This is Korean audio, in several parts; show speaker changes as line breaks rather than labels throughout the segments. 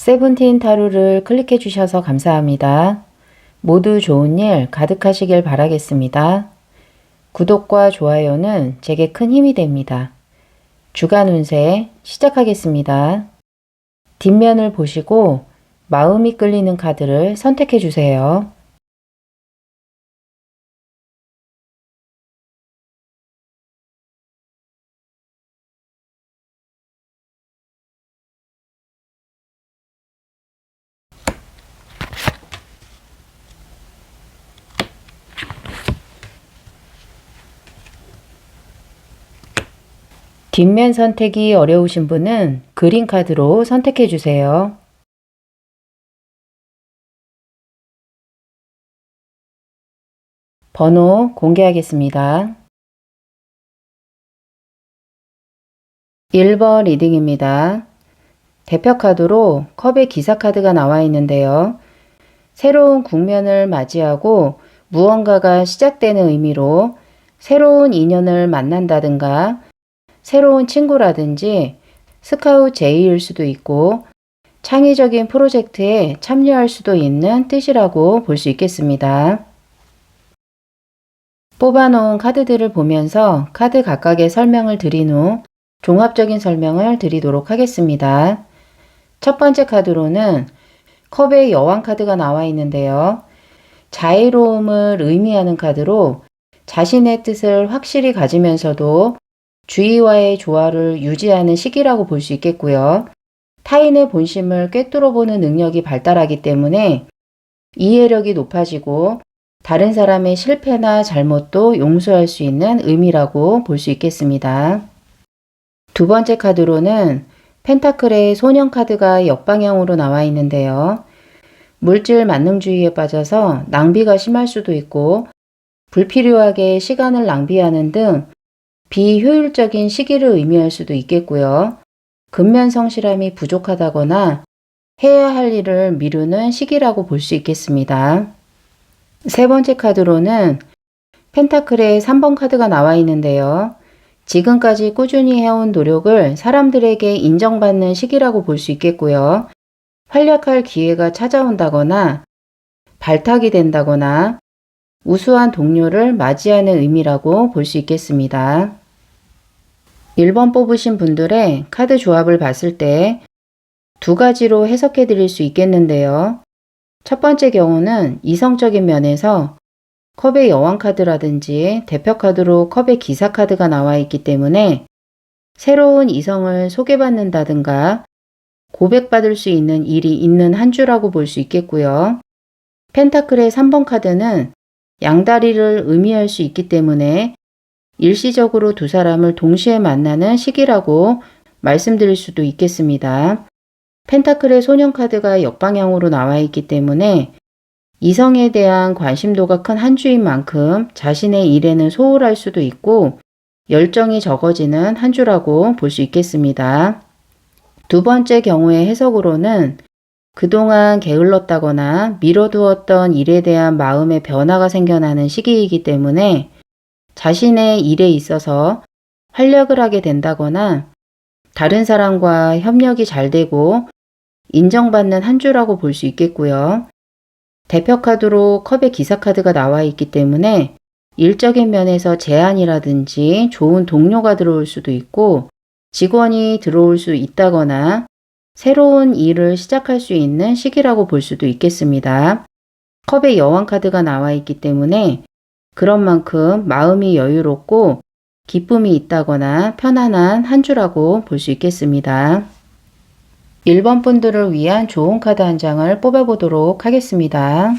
세븐틴 타로를 클릭해 주셔서 감사합니다. 모두 좋은 일 가득하시길 바라겠습니다. 구독과 좋아요는 제게 큰 힘이 됩니다. 주간 운세 시작하겠습니다. 뒷면을 보시고 마음이 끌리는 카드를 선택해 주세요. 뒷면 선택이 어려우신 분은 그린 카드로 선택해 주세요. 번호 공개하겠습니다. 1번 리딩입니다. 대표 카드로 컵의 기사 카드가 나와 있는데요. 새로운 국면을 맞이하고 무언가가 시작되는 의미로 새로운 인연을 만난다든가 새로운 친구라든지 스카우트 제의일 수도 있고 창의적인 프로젝트에 참여할 수도 있는 뜻이라고 볼 수 있겠습니다. 뽑아놓은 카드들을 보면서 카드 각각의 설명을 드린 후 종합적인 설명을 드리도록 하겠습니다. 첫 번째 카드로는 컵의 여왕 카드가 나와 있는데요. 자애로움을 의미하는 카드로 자신의 뜻을 확실히 가지면서도 주위와의 조화를 유지하는 시기라고 볼 수 있겠고요. 타인의 본심을 꿰뚫어보는 능력이 발달하기 때문에 이해력이 높아지고 다른 사람의 실패나 잘못도 용서할 수 있는 의미라고 볼 수 있겠습니다. 두 번째 카드로는 펜타클의 소년 카드가 역방향으로 나와 있는데요. 물질 만능주의에 빠져서 낭비가 심할 수도 있고 불필요하게 시간을 낭비하는 등 비효율적인 시기를 의미할 수도 있겠고요. 근면 성실함이 부족하다거나 해야 할 일을 미루는 시기라고 볼 수 있겠습니다. 세 번째 카드로는 펜타클의 3번 카드가 나와 있는데요. 지금까지 꾸준히 해온 노력을 사람들에게 인정받는 시기라고 볼 수 있겠고요. 활약할 기회가 찾아온다거나 발탁이 된다거나 우수한 동료를 맞이하는 의미라고 볼 수 있겠습니다. 1번 뽑으신 분들의 카드 조합을 봤을 때 두 가지로 해석해 드릴 수 있겠는데요. 첫 번째 경우는 이성적인 면에서 컵의 여왕 카드라든지 대표 카드로 컵의 기사 카드가 나와 있기 때문에 새로운 이성을 소개받는다든가 고백받을 수 있는 일이 있는 한 주라고 볼 수 있겠고요. 펜타클의 3번 카드는 양다리를 의미할 수 있기 때문에 일시적으로 두 사람을 동시에 만나는 시기라고 말씀드릴 수도 있겠습니다. 펜타클의 소년 카드가 역방향으로 나와 있기 때문에 이성에 대한 관심도가 큰 한 주인 만큼 자신의 일에는 소홀할 수도 있고 열정이 적어지는 한 주라고 볼 수 있겠습니다. 두 번째 경우의 해석으로는 그동안 게을렀다거나 미뤄두었던 일에 대한 마음의 변화가 생겨나는 시기이기 때문에 자신의 일에 있어서 활약을 하게 된다거나 다른 사람과 협력이 잘 되고 인정받는 한 주라고 볼 수 있겠고요. 대표 카드로 컵의 기사 카드가 나와 있기 때문에 일적인 면에서 제안이라든지 좋은 동료가 들어올 수도 있고 직원이 들어올 수 있다거나 새로운 일을 시작할 수 있는 시기라고 볼 수도 있겠습니다. 컵의 여왕 카드가 나와 있기 때문에 그런 만큼 마음이 여유롭고 기쁨이 있다거나 편안한 한 주라고 볼 수 있겠습니다. 1번 분들을 위한 좋은 카드 한 장을 뽑아보도록 하겠습니다.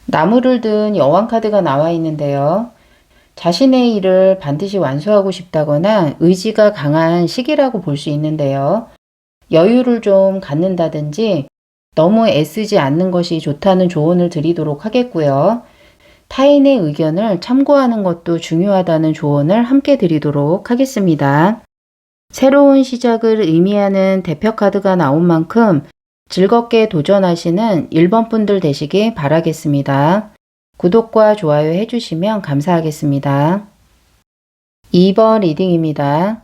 나무를 든 여왕 카드가 나와 있는데요. 자신의 일을 반드시 완수하고 싶다거나 의지가 강한 시기라고 볼 수 있는데요. 여유를 좀 갖는다든지 너무 애쓰지 않는 것이 좋다는 조언을 드리도록 하겠고요. 타인의 의견을 참고하는 것도 중요하다는 조언을 함께 드리도록 하겠습니다. 새로운 시작을 의미하는 대표 카드가 나온 만큼 즐겁게 도전하시는 1번 분들 되시길 바라겠습니다. 구독과 좋아요 해주시면 감사하겠습니다. 2번 리딩입니다.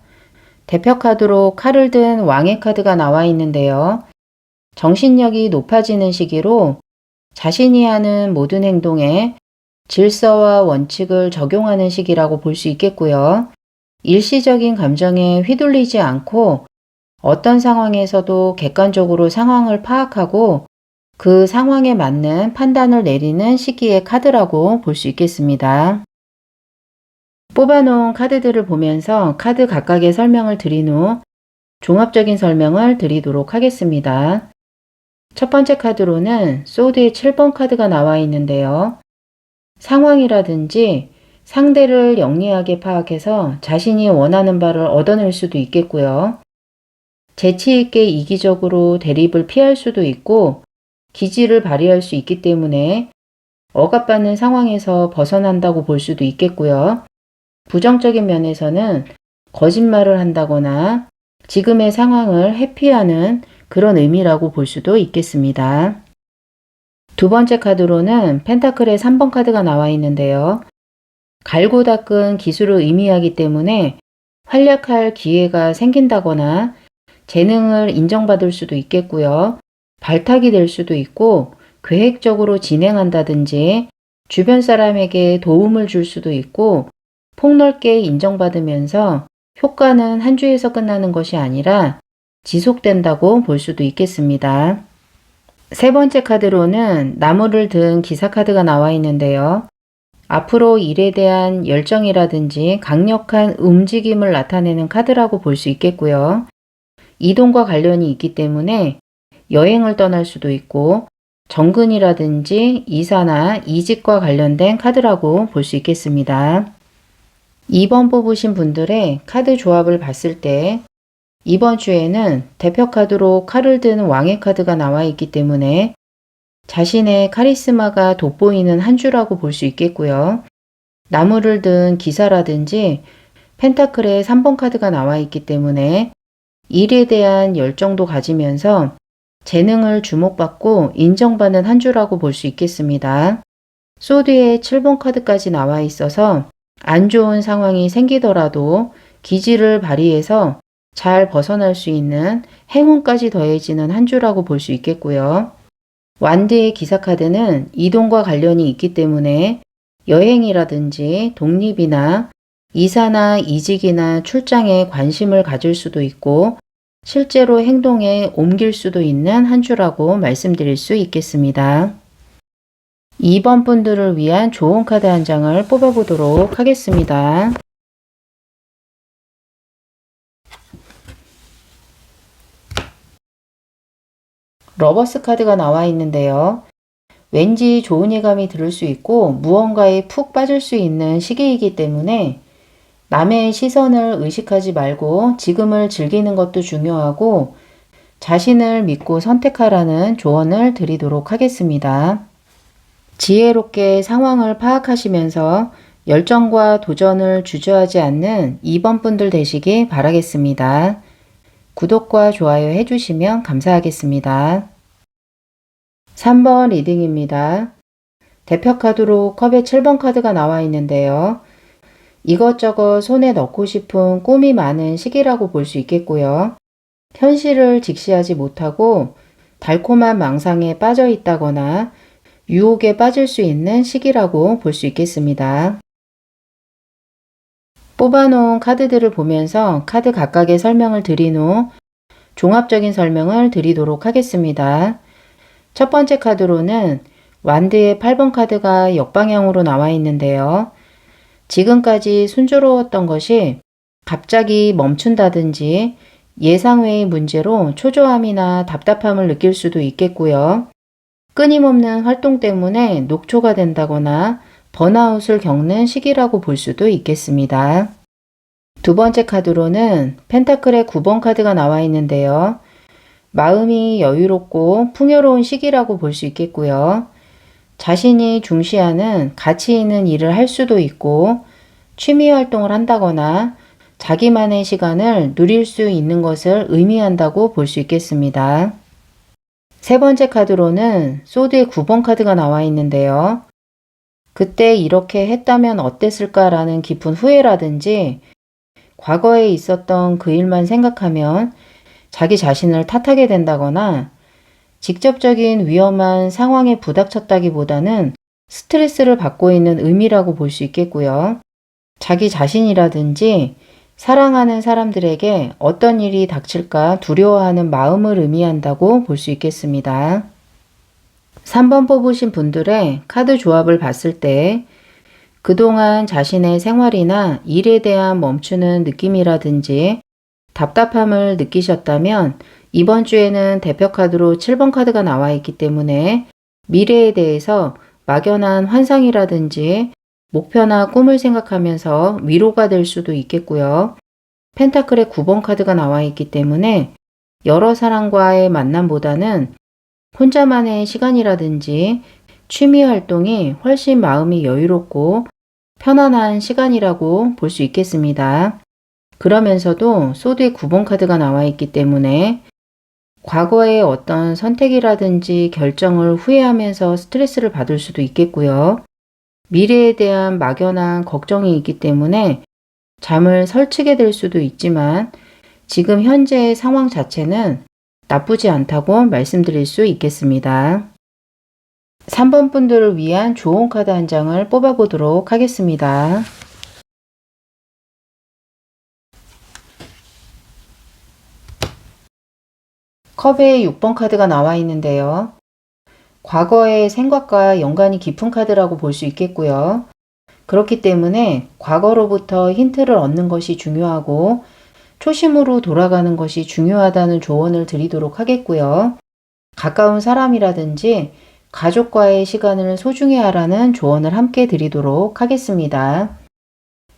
대표 카드로 칼을 든 왕의 카드가 나와 있는데요. 정신력이 높아지는 시기로 자신이 하는 모든 행동에 질서와 원칙을 적용하는 시기라고 볼 수 있겠고요. 일시적인 감정에 휘둘리지 않고 어떤 상황에서도 객관적으로 상황을 파악하고 그 상황에 맞는 판단을 내리는 시기의 카드라고 볼 수 있겠습니다. 뽑아놓은 카드들을 보면서 카드 각각의 설명을 드린 후 종합적인 설명을 드리도록 하겠습니다. 첫 번째 카드로는 소드의 7번 카드가 나와 있는데요. 상황이라든지 상대를 영리하게 파악해서 자신이 원하는 바를 얻어낼 수도 있겠고요. 재치 있게 이기적으로 대립을 피할 수도 있고 기지를 발휘할 수 있기 때문에 억압받는 상황에서 벗어난다고 볼 수도 있겠고요. 부정적인 면에서는 거짓말을 한다거나 지금의 상황을 회피하는 그런 의미라고 볼 수도 있겠습니다. 두 번째 카드로는 펜타클의 3번 카드가 나와 있는데요. 갈고 닦은 기술을 의미하기 때문에 활약할 기회가 생긴다거나 재능을 인정받을 수도 있겠고요. 발탁이 될 수도 있고 계획적으로 진행한다든지 주변 사람에게 도움을 줄 수도 있고 폭넓게 인정받으면서 효과는 한 주에서 끝나는 것이 아니라 지속된다고 볼 수도 있겠습니다. 세 번째 카드로는 나무를 든 기사 카드가 나와 있는데요. 앞으로 일에 대한 열정이라든지 강력한 움직임을 나타내는 카드라고 볼 수 있겠고요. 이동과 관련이 있기 때문에 여행을 떠날 수도 있고 정근이라든지 이사나 이직과 관련된 카드라고 볼 수 있겠습니다. 2번 뽑으신 분들의 카드 조합을 봤을 때 이번 주에는 대표 카드로 칼을 든 왕의 카드가 나와 있기 때문에 자신의 카리스마가 돋보이는 한 주라고 볼 수 있겠고요. 나무를 든 기사라든지 펜타클의 3번 카드가 나와 있기 때문에 일에 대한 열정도 가지면서 재능을 주목받고 인정받는 한 주라고 볼 수 있겠습니다. 소드의 7번 카드까지 나와 있어서 안 좋은 상황이 생기더라도 기지를 발휘해서 잘 벗어날 수 있는 행운까지 더해지는 한 주라고 볼 수 있겠고요. 완드의 기사 카드는 이동과 관련이 있기 때문에 여행이라든지 독립이나 이사나 이직이나 출장에 관심을 가질 수도 있고 실제로 행동에 옮길 수도 있는 한 주라고 말씀드릴 수 있겠습니다. 2번 분들을 위한 좋은 카드 한 장을 뽑아보도록 하겠습니다. 러버스 카드가 나와 있는데요. 왠지 좋은 예감이 들을 수 있고 무언가에 푹 빠질 수 있는 시기이기 때문에 남의 시선을 의식하지 말고 지금을 즐기는 것도 중요하고 자신을 믿고 선택하라는 조언을 드리도록 하겠습니다. 지혜롭게 상황을 파악하시면서 열정과 도전을 주저하지 않는 2번 분들 되시기 바라겠습니다. 구독과 좋아요 해주시면 감사하겠습니다. 3번 리딩입니다. 대표 카드로 컵의 7번 카드가 나와 있는데요. 이것저것 손에 넣고 싶은 꿈이 많은 시기라고 볼 수 있겠고요. 현실을 직시하지 못하고 달콤한 망상에 빠져 있다거나 유혹에 빠질 수 있는 시기라고 볼 수 있겠습니다. 뽑아놓은 카드들을 보면서 카드 각각의 설명을 드린 후 종합적인 설명을 드리도록 하겠습니다. 첫 번째 카드로는 완드의 8번 카드가 역방향으로 나와 있는데요. 지금까지 순조로웠던 것이 갑자기 멈춘다든지 예상 외의 문제로 초조함이나 답답함을 느낄 수도 있겠고요. 끊임없는 활동 때문에 녹초가 된다거나 번아웃을 겪는 시기라고 볼 수도 있겠습니다. 두 번째 카드로는 펜타클의 9번 카드가 나와 있는데요. 마음이 여유롭고 풍요로운 시기라고 볼 수 있겠고요. 자신이 중시하는 가치 있는 일을 할 수도 있고 취미 활동을 한다거나 자기만의 시간을 누릴 수 있는 것을 의미한다고 볼 수 있겠습니다. 세 번째 카드로는 소드의 9번 카드가 나와 있는데요. 그때 이렇게 했다면 어땠을까라는 깊은 후회라든지 과거에 있었던 그 일만 생각하면 자기 자신을 탓하게 된다거나 직접적인 위험한 상황에 부닥쳤다기보다는 스트레스를 받고 있는 의미라고 볼 수 있겠고요. 자기 자신이라든지 사랑하는 사람들에게 어떤 일이 닥칠까 두려워하는 마음을 의미한다고 볼 수 있겠습니다. 3번 뽑으신 분들의 카드 조합을 봤을 때 그동안 자신의 생활이나 일에 대한 멈추는 느낌이라든지 답답함을 느끼셨다면 이번 주에는 대표 카드로 7번 카드가 나와 있기 때문에 미래에 대해서 막연한 환상이라든지 목표나 꿈을 생각하면서 위로가 될 수도 있겠고요. 펜타클의 9번 카드가 나와 있기 때문에 여러 사람과의 만남보다는 혼자만의 시간이라든지 취미 활동이 훨씬 마음이 여유롭고 편안한 시간이라고 볼 수 있겠습니다. 그러면서도 소드의 9번 카드가 나와 있기 때문에 과거의 어떤 선택이라든지 결정을 후회하면서 스트레스를 받을 수도 있겠고요. 미래에 대한 막연한 걱정이 있기 때문에 잠을 설치게 될 수도 있지만 지금 현재의 상황 자체는 나쁘지 않다고 말씀드릴 수 있겠습니다. 3번 분들을 위한 좋은 카드 한 장을 뽑아보도록 하겠습니다. 컵에 6번 카드가 나와 있는데요. 과거의 생각과 연관이 깊은 카드라고 볼 수 있겠고요. 그렇기 때문에 과거로부터 힌트를 얻는 것이 중요하고 초심으로 돌아가는 것이 중요하다는 조언을 드리도록 하겠고요. 가까운 사람이라든지 가족과의 시간을 소중히 하라는 조언을 함께 드리도록 하겠습니다.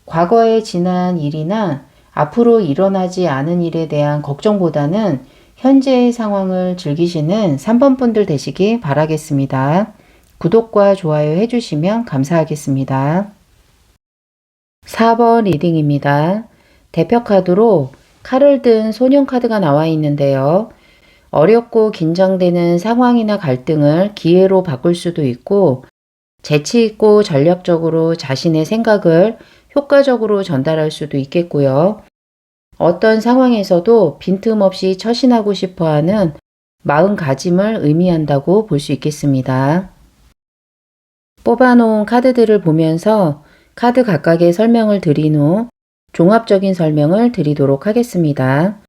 과거에 지난 일이나 앞으로 일어나지 않은 일에 대한 걱정보다는 현재의 상황을 즐기시는 3번 분들 되시기 바라겠습니다. 구독과 좋아요 해주시면 감사하겠습니다. 4번 리딩입니다. 대표 카드로 칼을 든 소년 카드가 나와 있는데요. 어렵고 긴장되는 상황이나 갈등을 기회로 바꿀 수도 있고 재치 있고 전략적으로 자신의 생각을 효과적으로 전달할 수도 있겠고요. 어떤 상황에서도 빈틈없이 처신하고 싶어하는 마음가짐을 의미한다고 볼 수 있겠습니다. 뽑아놓은 카드들을 보면서 카드 각각의 설명을 드린 후 종합적인 설명을 드리도록 하겠습니다.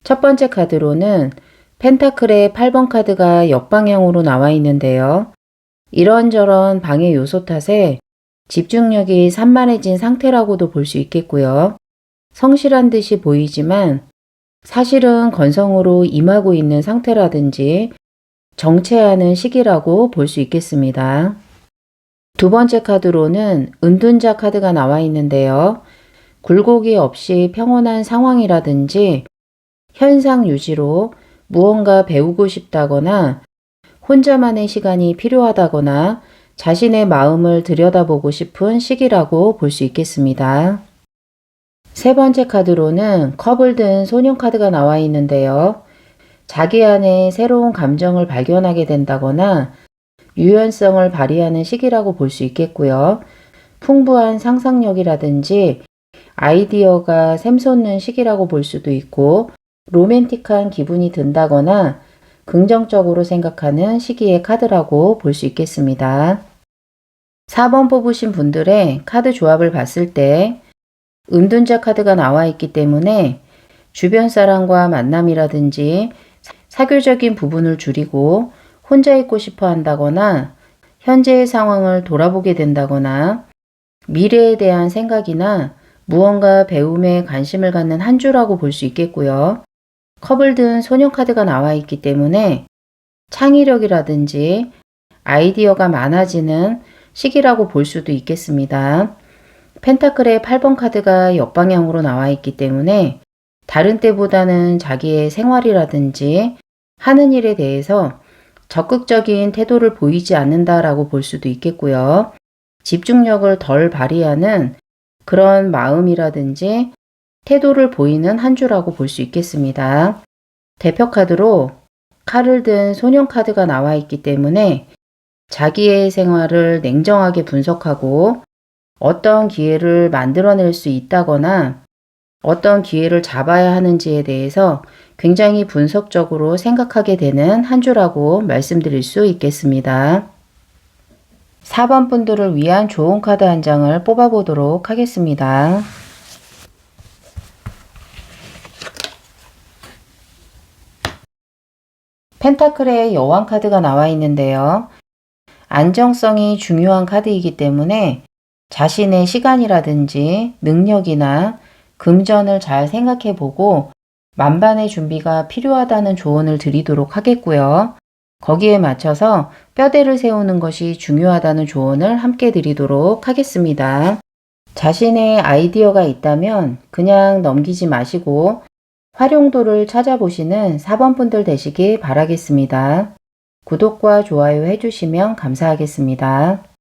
첫 번째 카드로는 펜타클의 8번 카드가 역방향으로 나와 있는데요. 이런저런 방해 요소 탓에 집중력이 산만해진 상태라고도 볼 수 있겠고요. 성실한 듯이 보이지만 사실은 건성으로 임하고 있는 상태라든지 정체하는 시기라고 볼 수 있겠습니다. 두 번째 카드로는 은둔자 카드가 나와 있는데요. 굴곡이 없이 평온한 상황이라든지 현상 유지로 무언가 배우고 싶다거나 혼자만의 시간이 필요하다거나 자신의 마음을 들여다보고 싶은 시기라고 볼 수 있겠습니다. 세 번째 카드로는 컵을 든 소년 카드가 나와 있는데요. 자기 안에 새로운 감정을 발견하게 된다거나 유연성을 발휘하는 시기라고 볼 수 있겠고요. 풍부한 상상력이라든지 아이디어가 샘솟는 시기라고 볼 수도 있고 로맨틱한 기분이 든다거나 긍정적으로 생각하는 시기의 카드라고 볼 수 있겠습니다. 4번 뽑으신 분들의 카드 조합을 봤을 때 은둔자 카드가 나와 있기 때문에 주변 사람과 만남이라든지 사교적인 부분을 줄이고 혼자 있고 싶어 한다거나 현재의 상황을 돌아보게 된다거나 미래에 대한 생각이나 무언가 배움에 관심을 갖는 한 주라고 볼 수 있겠고요. 컵을 든 소년 카드가 나와 있기 때문에 창의력이라든지 아이디어가 많아지는 시기라고 볼 수도 있겠습니다. 펜타클의 8번 카드가 역방향으로 나와 있기 때문에 다른 때보다는 자기의 생활이라든지 하는 일에 대해서 적극적인 태도를 보이지 않는다라고 볼 수도 있겠고요. 집중력을 덜 발휘하는 그런 마음이라든지 태도를 보이는 한 주라고 볼 수 있겠습니다. 대표 카드로 칼을 든 소년 카드가 나와 있기 때문에 자기의 생활을 냉정하게 분석하고 어떤 기회를 만들어낼 수 있다거나 어떤 기회를 잡아야 하는지에 대해서 굉장히 분석적으로 생각하게 되는 한 주라고 말씀드릴 수 있겠습니다. 4번 분들을 위한 좋은 카드 한 장을 뽑아보도록 하겠습니다. 펜타클의 여왕 카드가 나와 있는데요. 안정성이 중요한 카드이기 때문에 자신의 시간이라든지 능력이나 금전을 잘 생각해 보고 만반의 준비가 필요하다는 조언을 드리도록 하겠고요. 거기에 맞춰서 뼈대를 세우는 것이 중요하다는 조언을 함께 드리도록 하겠습니다. 자신의 아이디어가 있다면 그냥 넘기지 마시고 활용도를 찾아보시는 4번 분들 되시길 바라겠습니다. 구독과 좋아요 해주시면 감사하겠습니다.